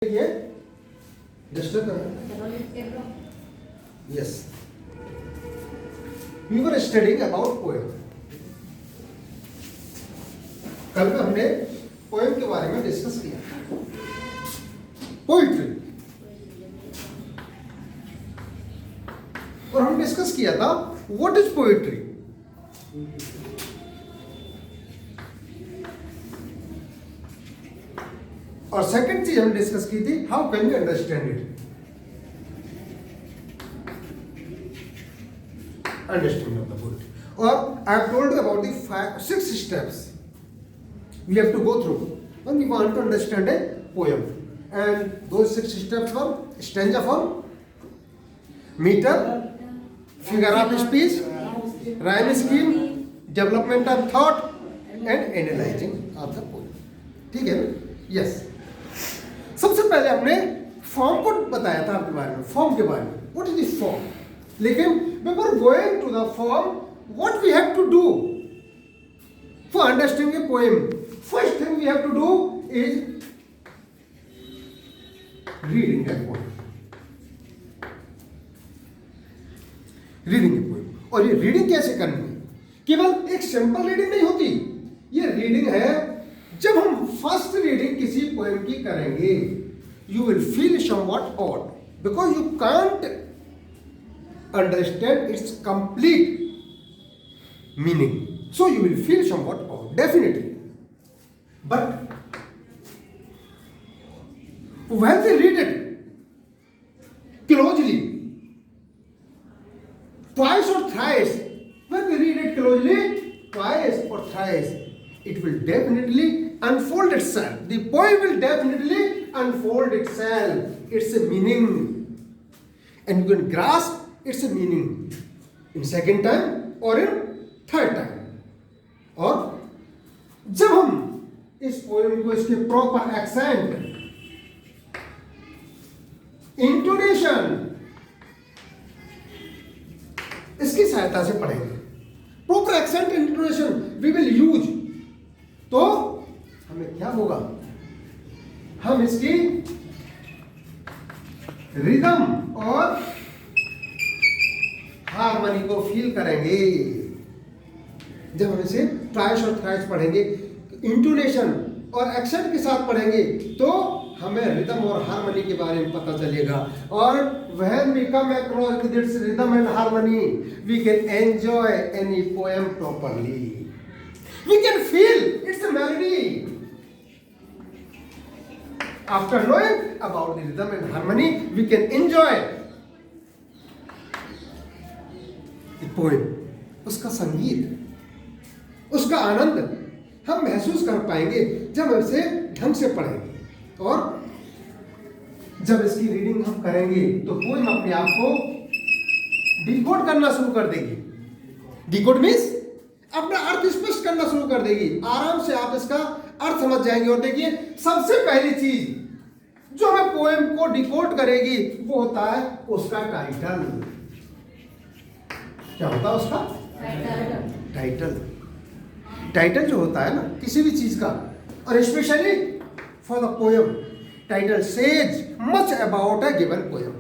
ये डिस्टर्ब कर yes we were studying about poem. कल में हमने पोएम के बारे में डिस्कस किया, पोइट्री, और हम डिस्कस किया था व्हाट इज पोइट्री। और सेकंड चीज हम डिस्कस की थी, how can you understand it. Understanding of the poetry. और I have told about the 6 steps we have to go through when we want to understand a poem, and those 6 steps were stanza form, meter, figure of speech, rhyme scheme, development of thought and analyzing of the poem। ठीक है ना? Yes. सबसे पहले हमने form को बताया था आपके बारे में, फॉर्म के बारे में, व्हाट इज द फॉर्म। लेकिन before going to the form, what we have to do for understanding a poem, first thing we have to do is reading that poem. Reading a poem. और ये reading कैसे करनी है? केवल एक simple reading नहीं होती, ये रीडिंग है जब हम फर्स्ट रीडिंग किसी पोएम की करेंगे, you will feel somewhat odd because you can't understand it's complete meaning, so you will feel somewhat odd definitely. But when we read it closely twice or thrice, when we read it closely twice or thrice, it will definitely unfold itself. The poem will definitely unfold itself, its meaning, and you can grasp its meaning in second time or in third time। और जब हम इस poem को इसके proper accent, intonation, इसकी सहायता से पढ़ेंगे, proper accent intonation we will use, तो हमें क्या होगा, हम इसकी रिदम और हार्मनी को फील करेंगे। जब हम इसे ट्राइस और थ्राइस पढ़ेंगे, इंटोनेशन और एक्सेंट के साथ पढ़ेंगे, तो हमें रिदम और हार्मनी के बारे में पता चलेगा। और when we come across with its rhythm and harmony, we can enjoy any poem properly. We can feel its melody. After knowing about the rhythm and harmony, we can enjoy the poem. उसका संगीत, उसका आनंद हम महसूस कर पाएंगे जब हम इसे ढंग से पढ़ेंगे। और जब इसकी रीडिंग हम करेंगे तो पोएम अपने आप को डिकोड करना शुरू कर देगी। डिकोड मीन्स अपना अर्थ स्पष्ट करना शुरू कर देगी। आराम से आप इसका अर्थ समझ जाएंगे। और देखिए, सबसे पहली चीज जो हमें पोएम को डिकोड करेगी वो होता है उसका टाइटल। क्या होता है उसका टाइटल। टाइटल जो होता है ना किसी भी चीज का, और specially for the poem, title says much about a given poem.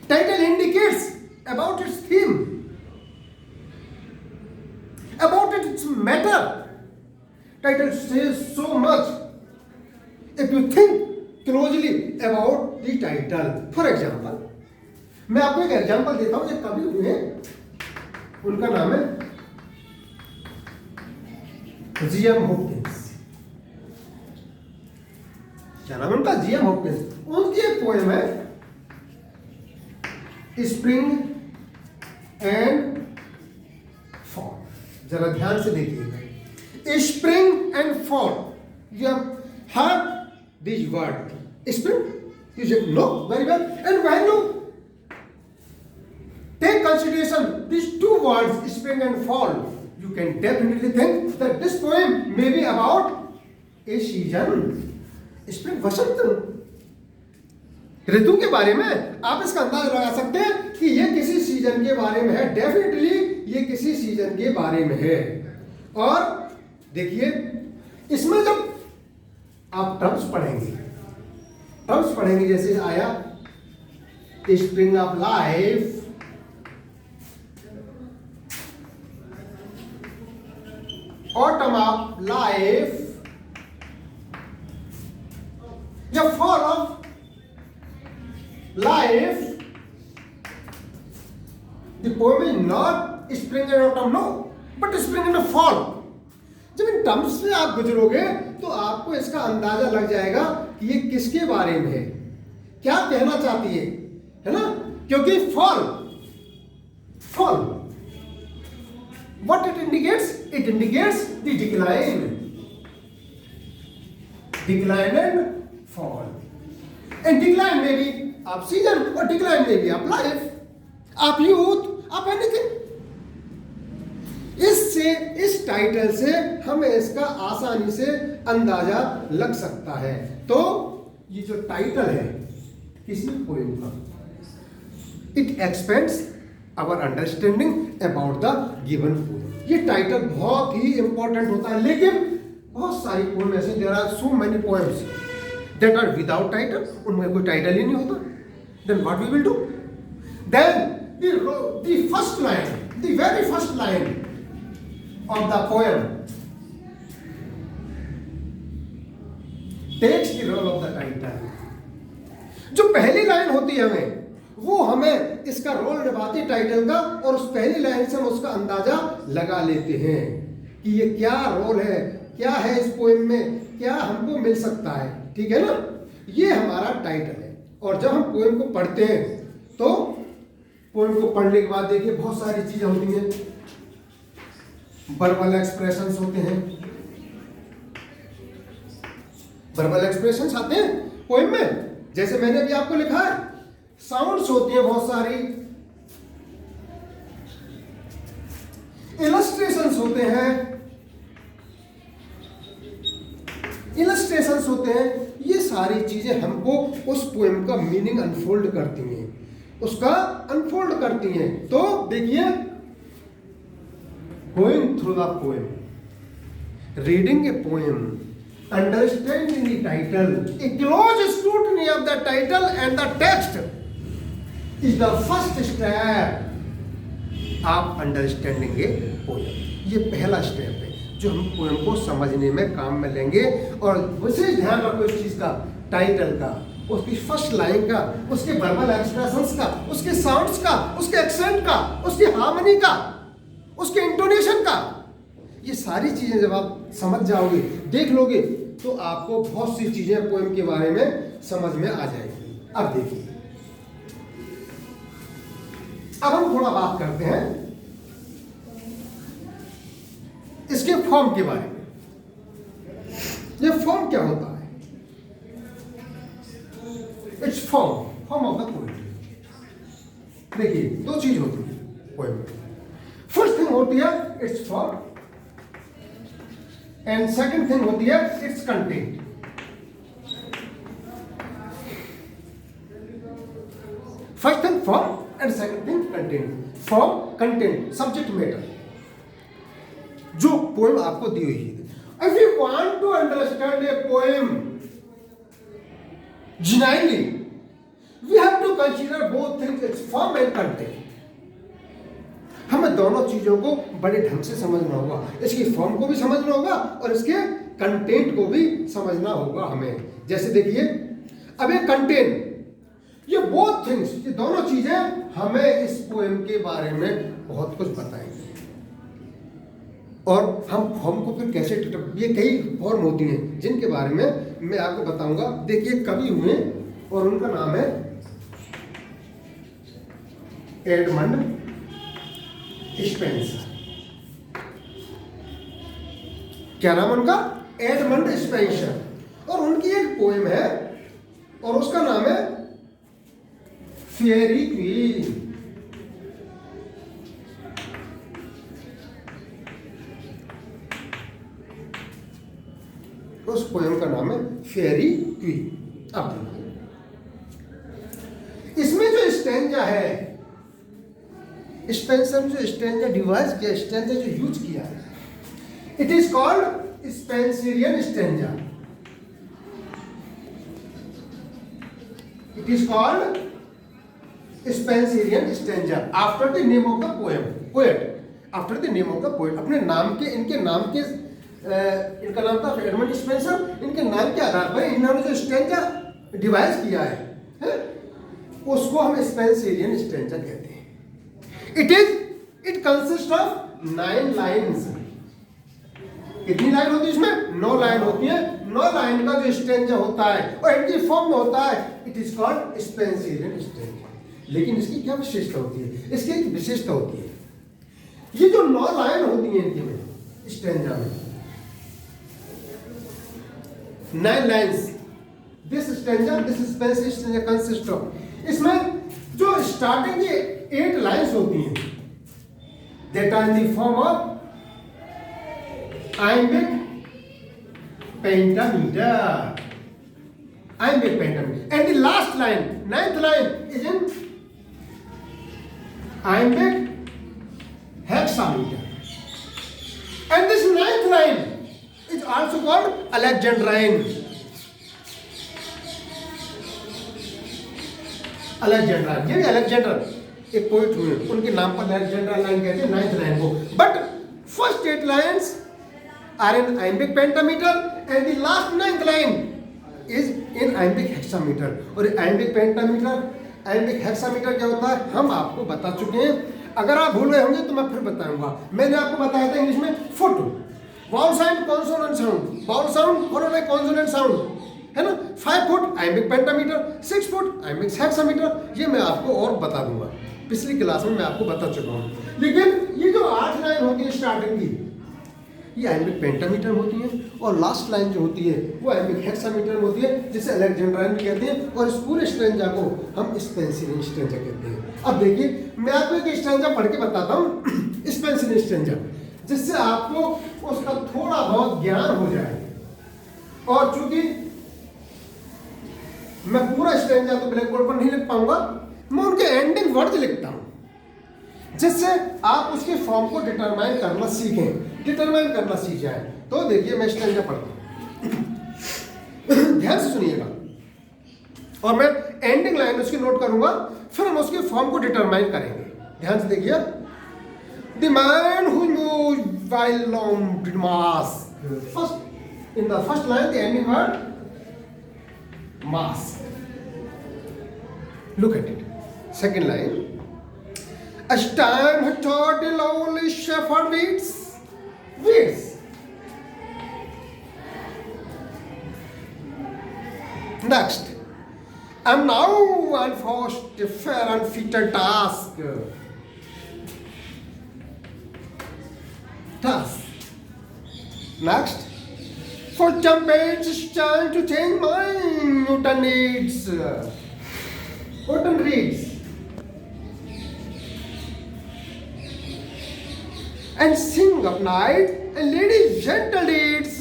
Title indicates about it's theme, about it's matter. Title says so much if you think closely about the title. For example, मैं आपको एक example देता हूं। एक कवि हुए, उनका नाम है जी.एम. हॉपकिंस। क्या नाम है उनका? जी.एम. हॉपकिंस। उनकी एक पोएम है स्प्रिंग एंड फॉल। जरा ध्यान से देखिएगा, spring and fall. You have heard this word spring, you should know very well, and when you take consideration these two words spring and fall, you can definitely think that this poem may be about a season, spring, वसंत ऋतु के बारे में। आप इसका अंदाजा लगा सकते हैं कि ये किसी सीजन के बारे में है। डेफिनेटली ये किसी सीजन के बारे में है। और देखिए, इसमें जब आप टर्म्स पढ़ेंगे टर्म्स पढ़ेंगे, जैसे आया spring of life, autumn of life, या fall of life. The poem is not spring and autumn, no, but spring and fall. जब इन टर्म्स से आप गुजरोगे तो आपको इसका अंदाजा लग जाएगा कि ये किसके बारे में है, क्या कहना चाहती है ना. क्योंकि fall, what it indicates? It indicates the decline and fall. And decline may be of season or decline may be of life, of youth, of anything. इससे, इस टाइटल से हमें इसका आसानी से अंदाजा लग सकता है. तो ये जो टाइटल है किसी पोएम का, it expands our understanding about the given poem. ये टाइटल बहुत ही इंपॉर्टेंट होता है, लेकिन बहुत सारी पोएम ऐसे, there are so many poems that are without title, उनमें कोई टाइटल ही नहीं होता. Then what we will do? Then the first line, the very first line of the poem takes the role of the title. जो पहली line होती है वो हमें इसका रोल निभाती है टाइटल का, और उस पहली लाइन से हम उसका अंदाजा लगा लेते हैं कि ये क्या रोल है, क्या है इस पोएम में, क्या हमको मिल सकता है. ठीक है ना, ये हमारा टाइटल है. और जब हम पोएम को पढ़ते हैं तो पोएम को पढ़ने के बाद देखिए बहुत सारी चीजें होती हैं. वर्बल एक्सप्रेशंस होते हैं, वर्बल एक्सप्रेशंस आते हैं पोएम में, जैसे मैंने अभी आपको लिखा है. साउंड्स होती हैं बहुत सारी, इलस्ट्रेशंस होते हैं, ये सारी चीजें हमको उस पोएम का मीनिंग अनफोल्ड करती हैं, उसका अनफोल्ड करती हैं. तो देखिए, going through the poem, reading a poem, understanding the title, A close scrutiny of the title and the text is the first step of understanding a poem. ये पहला स्टेप है जो हम पोएम को समझने में काम में लेंगे. और विशेष ध्यान रखो इस चीज का, टाइटल का, उसकी फर्स्ट लाइन का, उसके वर्बल एक्सप्रेशंस का, उसके साउंड्स का, उसके एक्सेंट का, उसकी हार्मनी का, उसके इंटोनेशन का. ये सारी चीजें जब आप समझ जाओगे, देख लोगे, तो आपको बहुत सी चीजें पोएम के बारे में समझ में आ जाएगी. अब देखिए, अब हम थोड़ा बात करते हैं इसके फॉर्म के बारे में. ये फॉर्म क्या होता है? Its form of the poetry. देखिए, दो चीज होती है पोएम में. फर्स्ट थिंग होती है its form, and second thing होती है its content. First thing form and second thing content. Form, content, subject matter, जो पोएम आपको दी हुई है. If you want to understand a poem genuinely, we have to consider both things, its form and content. हमें दोनों चीजों को बड़े ढंग से समझना होगा. इसकी फॉर्म को भी समझना होगा और इसके कंटेंट को भी समझना होगा हमें. जैसे देखिए, अब ये कंटेंट, ये बोथ थिंग्स, ये दोनों चीजें हमें इस पोएम के बारे में बहुत कुछ बताएंगे. और हम फॉर्म को फिर कैसे, ये कई फॉर्म होती हैं जिनके बारे में मैं आपको बताऊंगा. देखिए, कवि हुए और उनका नाम है एडमंड स्पेंसर. क्या नाम उनका? Edmund Spenser. और उनकी एक पोएम है और उसका नाम है फेयरी क्वीन. उस पोएम का नाम है फेयरी क्वीन. अब देखिए, इसमें जो स्टैंजा है, स्पेंसर जो स्टैंजा डिवाइस किया, स्टैंजा जो यूज किया है, it is called Spenserian stanza. It is called Spenserian stanza after the name of the poet. After the name of the poet. अपने नाम के, इनके नाम के, इनका नाम था एडमंड स्पेंसर, इनके नाम के आधार पर इन्होंने जो स्टेंजा डिवाइस किया है उसको हम स्पेंसरियन स्टेंजा कहते हैं. It consist of 9 lines. कितनी लाइन होती है इसमें? 9 लाइन होती है. 9 लाइन का जो स्टेंजा होता है और एंटी फॉर्म में होता है. It is called Spenserian stanza. लेकिन इसकी क्या विशेषता होती है? इसकी एक विशेषता होती है, ये जो 9 लाइन होती है इनकी में स्टेंजा में, 9 lines, this stanza, this Spenserian stanza consist of, इसमें जो स्टार्टिंग की 8 लाइन्स होती हैं that are in the form of iambic pentameter. Iambic pentameter. And the last line, 9th line is in iambic hexameter. And this 9th line is also called Alexandrine. Alexandrine. ये भी Alexander एक poet हुए, उनके नाम पर Alexander line कहते हैं 9th line को. But first 8 lines are in iambic pentameter and the last 9th line is in iambic hexameter. और iambic pentameter, iambic hexameter क्या होता है हम आपको बता चुके हैं. अगर आप भूल गए होंगे तो मैं फिर बताऊंगा. मैंने आपको बताया था इंग्लिश में foot, vowel sound, consonant sound, vowel sound followed by consonant sound, है ना. 5 foot iambic pentameter, 6 foot iambic hexameter. ये मैं आपको और बता दूंगा, पिछली क्लास में मैं आपको बता चुका हूँ. लेकिन ये जो 8 लाइन होती है स्टार्टिंग की, ये iambic पेंटामीटर होती है और लास्ट लाइन जो होती है वो iambic हेक्सामीटर होती है, जिसे अलेक्जेंड्राइन भी कहते हैं. और इस पूरे स्टेंजा को हम स्पेंसरियन स्टेंजा कहते हैं. अब देखिए मैं आपको एक स्टेंजा पढ़ के बताता हूँ स्पेंसरियन स्टेंजा, जिससे आपको उसका थोड़ा बहुत ज्ञान हो जाए. और चूंकि मैं पूरा स्टेंजा तो ब्लैक बोर्ड पर नहीं लिख पाऊंगा, मैं उनके एंडिंग वर्ड्स लिखता हूँ जिससे आप उसके फॉर्म को डिटरमाइन करना सीखें, डिटरमाइन करना सीख जाए. तो देखिए मैं स्टेंजा पढ़ता हूं, ध्यान से सुनिएगा और मैं एंडिंग लाइन उसकी नोट करूंगा, फिर हम उसके फॉर्म को डिटरमाइन करेंगे. ध्यान से देखिए. The man who news while long did mask. First in the first line the ending word mask. Look at it. Second line, as time had taught the lonely shepherd weeds. Next, I'm now unforced a fair and fatal task. Next, for jumpage it's time to change my Newton needs. Newton reads. And sing of night and ladies gentle deeds.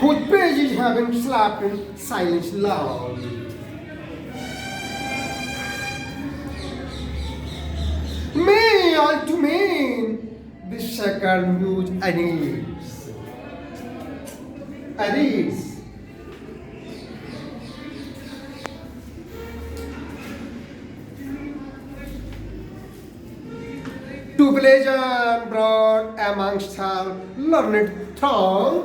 Whose pages have been slapped in silence loud. May all to mean the second muse I needs. To pleasure brought amongst her learned throng,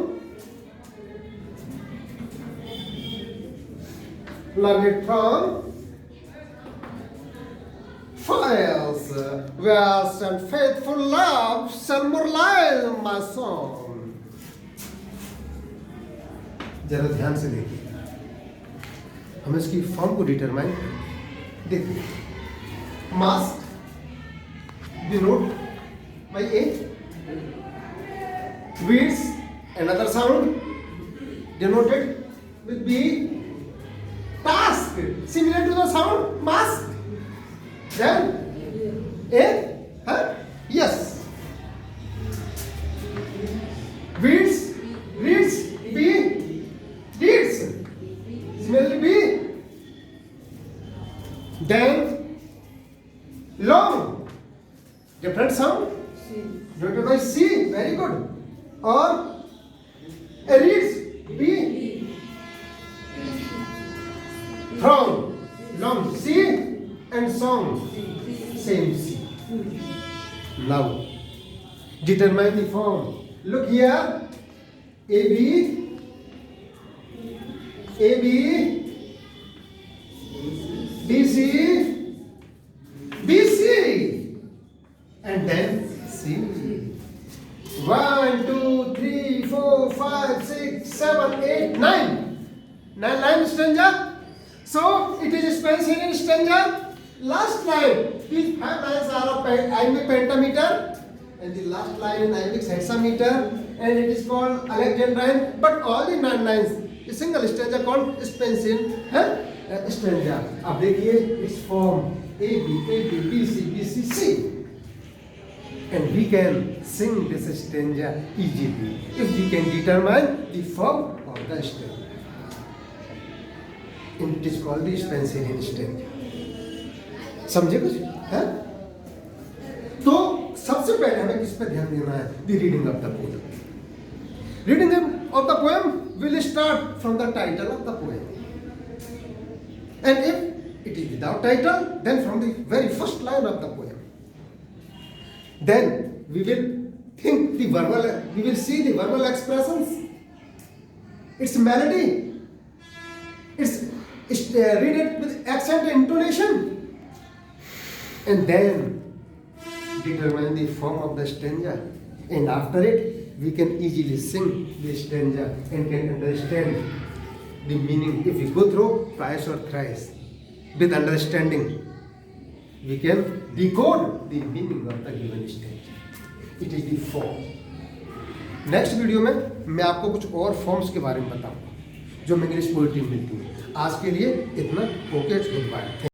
files, verse and faithful love shall moralize my song. जरा ध्यान से देखिए, हम इसकी form को determine करेंगे. देखिए, mask denote by A. Weeds, another sound denoted with B. Task, similar to the sound mask. Then A, huh? Yes. Weeds, reads, B, deeds. Similarly B. Then long. Different sound? Denoted by C. Very good. और reads B. From long C and song same C. Now determine the form. Look here. AB, BC, BC, and then C. 1, 2, 3, 4, 5, 6, 7, 8, 9. 9 stanza. So it is Spencerian stanza. Last line. These 5 lines are of iambic pentameter, and the last line in iambic hexameter, and it is called Alexandrine. But all the 9 lines, a single stanza called Spencerian stanza. अब देखिए its form A B B C C, and we can sing this stanza easily if we can determine the form of the stanza. And it is called the Spencerian stanza. समझे कुछ है? तो सबसे पहले हमें किस पर ध्यान देना है? The reading of the poem. Reading of the poem will start from the title of the poem. And if it is without title, then from the very first line of the poem. Then we will think the verbal, we will see the verbal expressions, its melody, read it with accent and intonation, and then determine the form of the stanza. And after it, we can easily sing the stanza and can understand the meaning. If we go through twice or thrice with understanding, we can decode the meaning of the given stanza. It is the form. Next video में मैं आपको कुछ और forms के बारे में बताऊंगा जो इंग्लिश पोएट्री में मिलती है. आज के लिए इतना. Okay, good bye.